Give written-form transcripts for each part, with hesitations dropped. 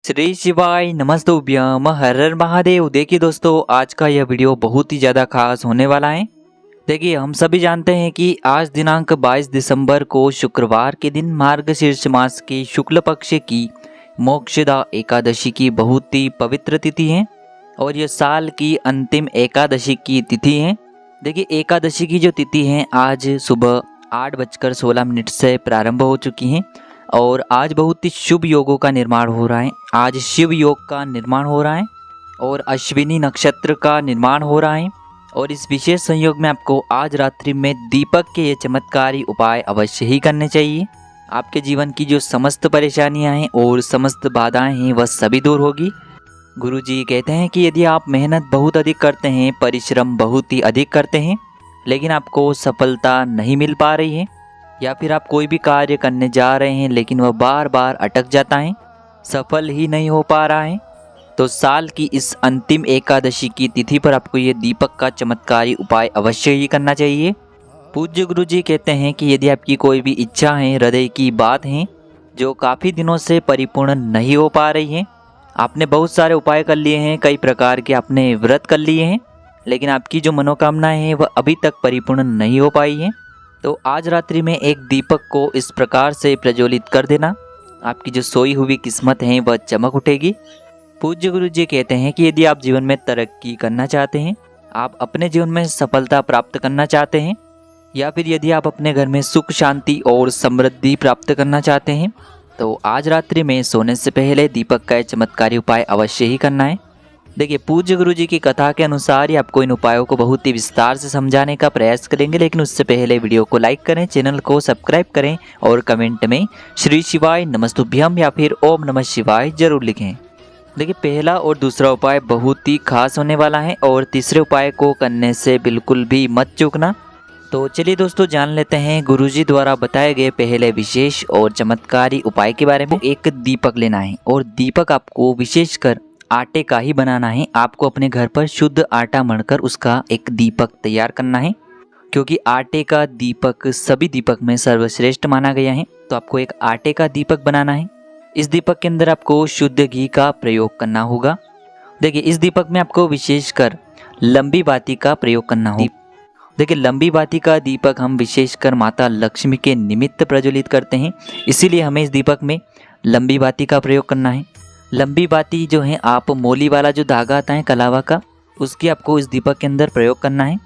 श्री शिवाय नमस्तुभ्यम हर हर महादेव। देखिए दोस्तों, आज का यह वीडियो बहुत ही ज़्यादा खास होने वाला है। देखिए, हम सभी जानते हैं कि आज दिनांक 22 दिसंबर को शुक्रवार के दिन मार्गशीर्ष मास के शुक्ल पक्ष की मोक्षदा एकादशी की बहुत ही पवित्र तिथि है और यह साल की अंतिम एकादशी की तिथि है। देखिए, एकादशी की जो तिथि है आज सुबह 8:16 से प्रारंभ हो चुकी हैं और आज बहुत ही शुभ योगों का निर्माण हो रहा है। आज शिव योग का निर्माण हो रहा है और अश्विनी नक्षत्र का निर्माण हो रहा है और इस विशेष संयोग में आपको आज रात्रि में दीपक के ये चमत्कारी उपाय अवश्य ही करने चाहिए। आपके जीवन की जो समस्त परेशानियां हैं और समस्त बाधाएं हैं वह सभी दूर होगी। गुरुजी कहते हैं कि यदि आप मेहनत बहुत अधिक करते हैं, परिश्रम बहुत ही अधिक करते हैं, लेकिन आपको सफलता नहीं मिल पा रही है या फिर आप कोई भी कार्य करने जा रहे हैं लेकिन वह बार बार अटक जाता है, सफल ही नहीं हो पा रहा है, तो साल की इस अंतिम एकादशी की तिथि पर आपको ये दीपक का चमत्कारी उपाय अवश्य ही करना चाहिए। पूज्य गुरुजी कहते हैं कि यदि आपकी कोई भी इच्छा है, हृदय की बात है जो काफ़ी दिनों से परिपूर्ण नहीं हो पा रही है, आपने बहुत सारे उपाय कर लिए हैं, कई प्रकार के आपने व्रत कर लिए हैं, लेकिन आपकी जो मनोकामनाएं हैं वह अभी तक परिपूर्ण नहीं हो पाई हैं, तो आज रात्रि में एक दीपक को इस प्रकार से प्रज्वलित कर देना। आपकी जो सोई हुई किस्मत है वह चमक उठेगी। पूज्य गुरु जी कहते हैं कि यदि आप जीवन में तरक्की करना चाहते हैं, आप अपने जीवन में सफलता प्राप्त करना चाहते हैं या फिर यदि आप अपने घर में सुख शांति और समृद्धि प्राप्त करना चाहते हैं, तो आज रात्रि में सोने से पहले दीपक का चमत्कारी उपाय अवश्य ही करना है। देखिए, पूज्य गुरु जी की कथा के अनुसार ही आपको इन उपायों को बहुत ही विस्तार से समझाने का प्रयास करेंगे, लेकिन उससे पहले वीडियो को लाइक करें, चैनल को सब्सक्राइब करें और कमेंट में श्री शिवाय नमस्तुभ्यम या फिर ओम नमः शिवाय जरूर लिखें। देखिए, पहला और दूसरा उपाय बहुत ही खास होने वाला है और तीसरे उपाय को करने से बिल्कुल भी मत चूकना। तो चलिए दोस्तों, जान लेते हैं गुरुजी द्वारा बताए गए पहले विशेष और चमत्कारी उपाय के बारे में। एक दीपक लेना है और दीपक आपको विशेषकर आटे का ही बनाना है। आपको अपने घर पर शुद्ध आटा मढ़कर उसका एक दीपक तैयार करना है, क्योंकि आटे का दीपक सभी दीपक में सर्वश्रेष्ठ माना गया है। तो आपको एक आटे का दीपक बनाना है। इस दीपक के अंदर आपको शुद्ध घी का प्रयोग करना होगा। देखिए, इस दीपक में आपको विशेषकर लंबी बाती का प्रयोग करना होगा। देखिए, लंबी बाती का दीपक हम विशेषकर माता लक्ष्मी के निमित्त प्रज्वलित करते हैं, इसीलिए हमें इस दीपक में लंबी बाती का प्रयोग करना है। लंबी बाती जो है, आप मोली वाला जो धागा आता है कलावा का, उसकी आपको इस दीपक के अंदर प्रयोग करना है।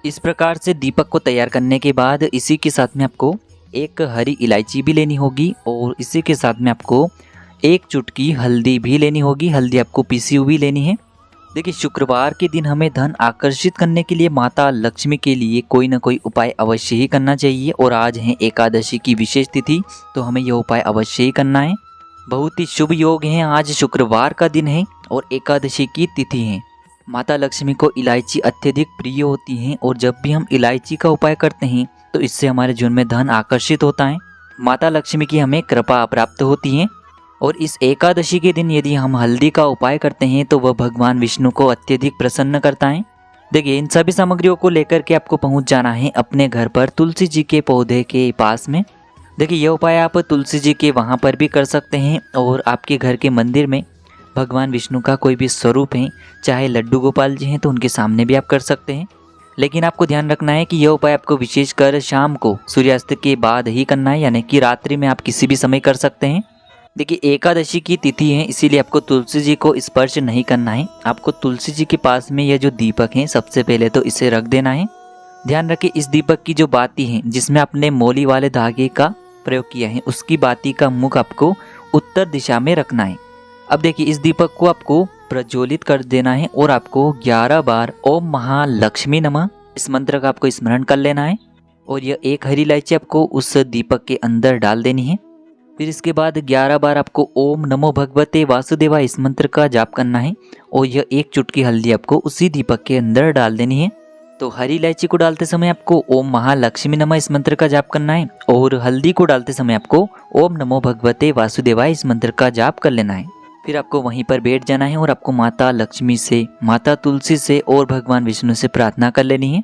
इस प्रकार से दीपक को तैयार करने के बाद इसी के साथ में आपको एक हरी इलायची भी लेनी होगी और इसी के साथ में आपको एक चुटकी हल्दी भी लेनी होगी। हल्दी आपको पीसी हुई लेनी है। देखिए, शुक्रवार के दिन हमें धन आकर्षित करने के लिए माता लक्ष्मी के लिए कोई ना कोई उपाय अवश्य ही करना चाहिए और आज है एकादशी की विशेष तिथि, तो हमें यह उपाय अवश्य ही करना है। बहुत ही शुभ योग हैं। आज शुक्रवार का दिन है और एकादशी की तिथि है। माता लक्ष्मी को इलायची अत्यधिक प्रिय होती हैं और जब भी हम इलायची का उपाय करते हैं तो इससे हमारे जीवन में धन आकर्षित होता है, माता लक्ष्मी की हमें कृपा प्राप्त होती है। और इस एकादशी के दिन यदि हम हल्दी का उपाय करते हैं तो वह भगवान विष्णु को अत्यधिक प्रसन्न करता है। देखिए, इन सभी सामग्रियों को लेकर के आपको पहुंच जाना है अपने घर पर तुलसी जी के पौधे के पास में। देखिए, यह उपाय आप तुलसी जी के वहाँ पर भी कर सकते हैं और आपके घर के मंदिर में भगवान विष्णु का कोई भी स्वरूप है, चाहे लड्डू गोपाल जी हैं तो उनके सामने भी आप कर सकते हैं। लेकिन आपको ध्यान रखना है कि यह उपाय आपको विशेषकर शाम को सूर्यास्त के बाद ही करना है, यानी कि रात्रि में आप किसी भी समय कर सकते हैं। देखिए, एकादशी की तिथि है, इसीलिए आपको तुलसी जी को स्पर्श नहीं करना है। आपको तुलसी जी के पास में यह जो दीपक है, सबसे पहले तो इसे रख देना है। ध्यान रखिए, इस दीपक की जो बाती है जिसमें आपने मोली वाले धागे का प्रयोग किया है, उसकी बाती का मुख आपको उत्तर दिशा में रखना है। अब देखिए, इस दीपक को आपको प्रज्वलित कर देना है और आपको 11 बार ओम महालक्ष्मी नमः इस मंत्र का आपको स्मरण कर लेना है और यह एक हरी इलायची आपको उस दीपक के अंदर डाल देनी है। फिर इसके बाद 11 बार आपको ओम नमो भगवते वासुदेवा इस मंत्र का जाप करना है और यह एक चुटकी हल्दी आपको उसी दीपक के अंदर डाल देनी है। तो हरी इलायची को डालते समय आपको ओम महालक्ष्मी नमः इस मंत्र का जाप करना है और हल्दी को डालते समय आपको ओम नमो भगवते वासुदेवाय इस मंत्र का जाप कर लेना है। फिर आपको वहीं पर बैठ जाना है और आपको माता लक्ष्मी से, माता तुलसी से और भगवान विष्णु से प्रार्थना कर लेनी है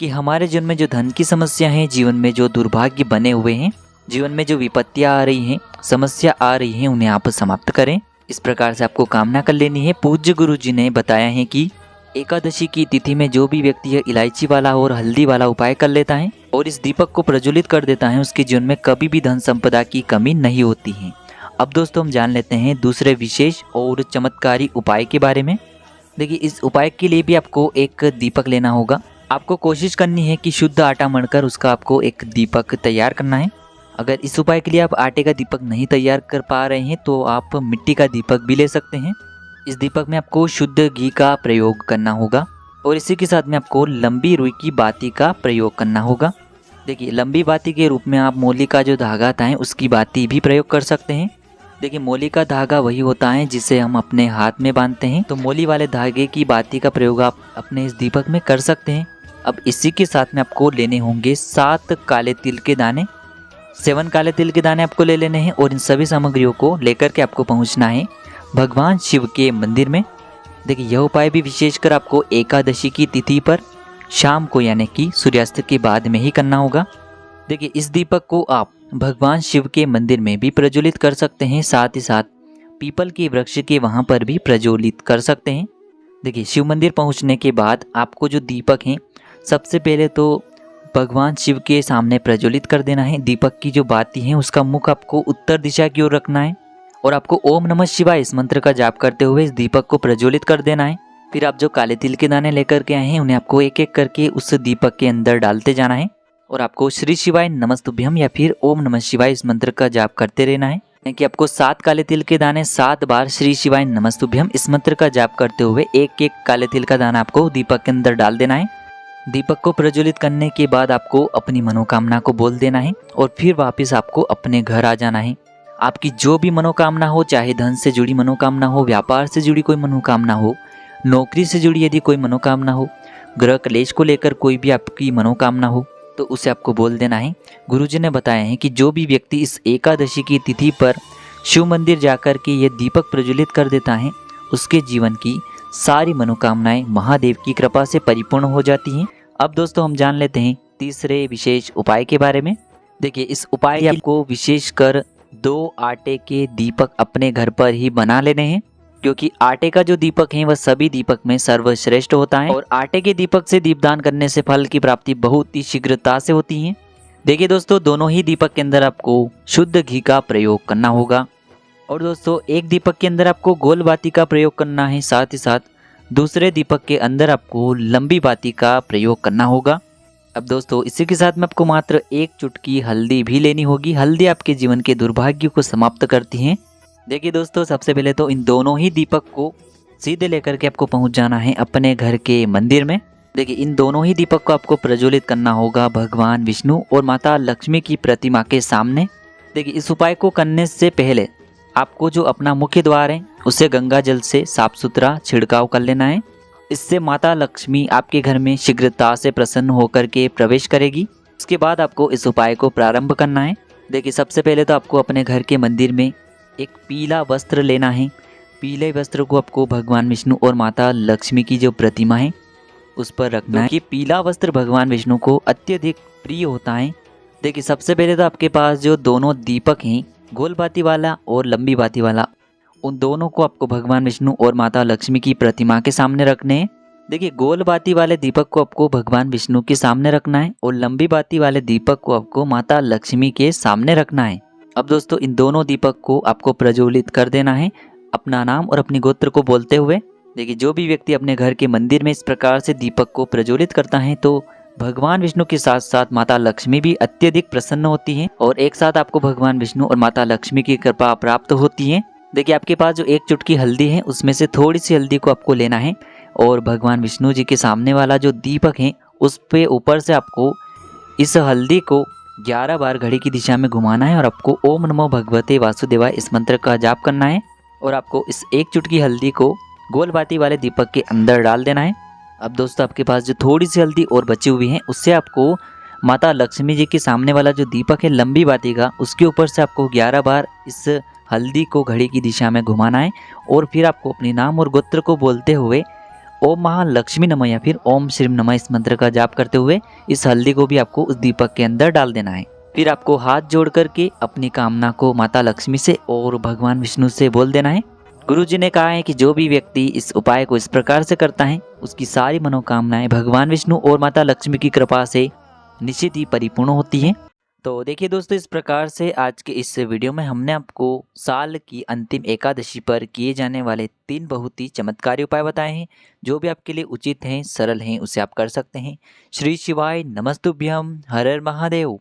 कि हमारे जीवन में जो धन की समस्या है, जीवन में जो दुर्भाग्य बने हुए हैं, जीवन में जो विपत्तियां आ रही हैं, समस्या आ रही हैं, उन्हें आप समाप्त करें। इस प्रकार से आपको कामना कर लेनी है। पूज्य गुरु जी ने बताया है कि एकादशी की तिथि में जो भी व्यक्ति यह इलायची वाला और हल्दी वाला उपाय कर लेता है और इस दीपक को प्रज्वलित कर देता है, उसके जीवन में कभी भी धन संपदा की कमी नहीं होती है। अब दोस्तों हम जान लेते हैं दूसरे विशेष और चमत्कारी उपाय के बारे में। देखिए, इस उपाय के लिए भी आपको एक दीपक लेना होगा। आपको कोशिश करनी है कि शुद्ध आटा मढ़कर उसका आपको एक दीपक तैयार करना है। अगर इस उपाय के लिए आप आटे का दीपक नहीं तैयार कर पा रहे हैं तो आप मिट्टी का दीपक भी ले सकते हैं। इस दीपक में आपको शुद्ध घी का प्रयोग करना होगा और इसी के साथ में आपको लंबी रुई की बाती का प्रयोग करना होगा। देखिए, लंबी बाती के रूप में आप मोली का जो धागा आता है उसकी बाती भी प्रयोग कर सकते हैं। देखिए, मोली का धागा वही होता है जिसे हम अपने हाथ में बांधते हैं, तो मोली वाले धागे की बाती का प्रयोग आप अपने इस दीपक में कर सकते हैं। अब इसी के साथ में आपको लेने होंगे 7 काले तिल के दाने। 7 काले तिल के दाने आपको ले लेने हैं और इन सभी सामग्रियों को लेकर के आपको पहुंचना है भगवान शिव के मंदिर में। देखिए, यह उपाय भी विशेषकर आपको एकादशी की तिथि पर शाम को यानी कि सूर्यास्त के बाद में ही करना होगा। देखिए, इस दीपक को आप भगवान शिव के मंदिर में भी प्रज्वलित कर सकते हैं, साथ ही साथ पीपल के वृक्ष के वहाँ पर भी प्रज्वलित कर सकते हैं। देखिए, शिव मंदिर पहुँचने के बाद आपको जो दीपक हैं सबसे पहले तो भगवान शिव के सामने प्रज्वलित कर देना है। दीपक की जो बाती है उसका मुख आपको उत्तर दिशा की ओर रखना है और आपको ओम नमः शिवाय इस मंत्र का जाप करते हुए इस दीपक को प्रज्वलित कर देना है। फिर आप जो काले तिल के दाने लेकर के आए हैं उन्हें आपको एक एक करके उस दीपक के अंदर डालते जाना है और आपको श्री शिवाय नमस्तुभ्यम या फिर ओम नमः शिवाय इस मंत्र का जाप करते रहना है। यानी कि आपको 7 काले तिल के दाने 7 बार श्री शिवाय नमस्तुभ्यम इस मंत्र का जाप करते हुए एक एक काले तिल का दाना आपको दीपक के अंदर डाल देना है। दीपक को प्रज्वलित करने के बाद आपको अपनी मनोकामना को बोल देना है और फिर वापस आपको अपने घर आ जाना है। आपकी जो भी मनोकामना हो, चाहे धन से जुड़ी मनोकामना हो, व्यापार से जुड़ी कोई मनोकामना हो, नौकरी से जुड़ी यदि कोई मनोकामना हो, ग्रह क्लेश को लेकर कोई भी आपकी मनोकामना हो, तो उसे आपको बोल देना है। गुरुजी ने बताया है कि जो भी व्यक्ति इस एकादशी की तिथि पर शिव मंदिर जाकर के ये दीपक प्रज्वलित कर देता है उसके जीवन की सारी मनोकामनाएं महादेव की कृपा से परिपूर्ण हो जाती हैं। अब दोस्तों हम जान लेते हैं तीसरे विशेष उपाय के बारे में। देखिए, इस उपाय के आपको विशेषकर 2 आटे के दीपक अपने घर पर ही बना लेने हैं, क्योंकि आटे का जो दीपक है वह सभी दीपक में सर्वश्रेष्ठ होता है और आटे के दीपक से दीपदान करने से फल की प्राप्ति बहुत ही शीघ्रता से होती है। देखिए दोस्तों, दोनों ही दीपक के अंदर आपको शुद्ध घी का प्रयोग करना होगा और दोस्तों एक दीपक के अंदर आपको गोल बाती का प्रयोग करना है, साथ ही साथ दूसरे दीपक के अंदर आपको लंबी बाती का प्रयोग करना होगा। अब दोस्तों इसी के साथ में आपको मात्र 1 चुटकी हल्दी भी लेनी होगी। हल्दी आपके जीवन के दुर्भाग्य को समाप्त करती है। देखिए दोस्तों, सबसे पहले तो इन दोनों ही दीपक को सीधे लेकर के आपको पहुंच जाना है अपने घर के मंदिर में। देखिए, इन दोनों ही दीपक को आपको प्रज्वलित करना होगा भगवान विष्णु और माता लक्ष्मी की प्रतिमा के सामने। देखिए, इस उपाय को करने से पहले आपको जो अपना मुख्य द्वार है उसे गंगा जल से साफ सुथरा छिड़काव कर लेना है। इससे माता लक्ष्मी आपके घर में शीघ्रता से प्रसन्न होकर के प्रवेश करेगी। उसके बाद आपको इस उपाय को प्रारंभ करना है। देखिए, सबसे पहले तो आपको अपने घर के मंदिर में एक पीला वस्त्र लेना है। पीले वस्त्र को आपको भगवान विष्णु और माता लक्ष्मी की जो प्रतिमा है उस पर रखना है कि पीला वस्त्र भगवान विष्णु को अत्यधिक प्रिय होता है। देखिए, सबसे पहले तो आपके पास जो दोनों दीपक हैं, गोल बाती वाला और लंबी बाती वाला, उन दोनों को आपको भगवान विष्णु और माता लक्ष्मी की प्रतिमा के सामने रखने हैं। देखिए, गोल बाती वाले दीपक को आपको भगवान विष्णु के सामने रखना है और लंबी बाती वाले दीपक को आपको माता लक्ष्मी के सामने रखना है। अब दोस्तों इन दोनों दीपक को आपको प्रज्वलित कर देना है अपना नाम और अपनी गोत्र को बोलते हुए। देखिए, जो भी व्यक्ति अपने घर के मंदिर में इस प्रकार से दीपक को प्रज्वलित करता है तो भगवान विष्णु के साथ साथ माता लक्ष्मी भी अत्यधिक प्रसन्न होती हैं और एक साथ आपको भगवान विष्णु और माता लक्ष्मी की कृपा प्राप्त होती है। देखिए, आपके पास जो 1 चुटकी हल्दी है उसमें से थोड़ी सी हल्दी को आपको लेना है और भगवान विष्णु जी के सामने वाला जो दीपक है उस पे ऊपर से आपको इस हल्दी को 11 बार घड़ी की दिशा में घुमाना है और आपको ओम नमो भगवते वासुदेवाय इस मंत्र का जाप करना है और आपको इस 1 चुटकी हल्दी को गोल बाती वाले दीपक के अंदर डाल देना है। अब दोस्तों आपके पास जो थोड़ी सी हल्दी और बची हुई है उससे आपको माता लक्ष्मी जी के सामने वाला जो दीपक है लंबी बाती का, उसके ऊपर से आपको 11 बार इस हल्दी को घड़ी की दिशा में घुमाना है और फिर आपको अपने नाम और गोत्र को बोलते हुए ओम महालक्ष्मी नमः या फिर ओम श्री नमः इस मंत्र का जाप करते हुए इस हल्दी को भी आपको उस दीपक के अंदर डाल देना है। फिर आपको हाथ जोड़ करके अपनी कामना को माता लक्ष्मी से और भगवान विष्णु से बोल देना है। गुरुजी ने कहा है कि जो भी व्यक्ति इस उपाय को इस प्रकार से करता है उसकी सारी मनोकामनाएं भगवान विष्णु और माता लक्ष्मी की कृपा से निश्चित ही परिपूर्ण होती हैं। तो देखिए दोस्तों, इस प्रकार से आज के इस वीडियो में हमने आपको साल की अंतिम एकादशी पर किए जाने वाले 3 बहुत ही चमत्कारी उपाय बताए हैं। जो भी आपके लिए उचित हैं, सरल हैं, उसे आप कर सकते हैं। श्री शिवाय नमस्तुभ्यम, हर हर महादेव।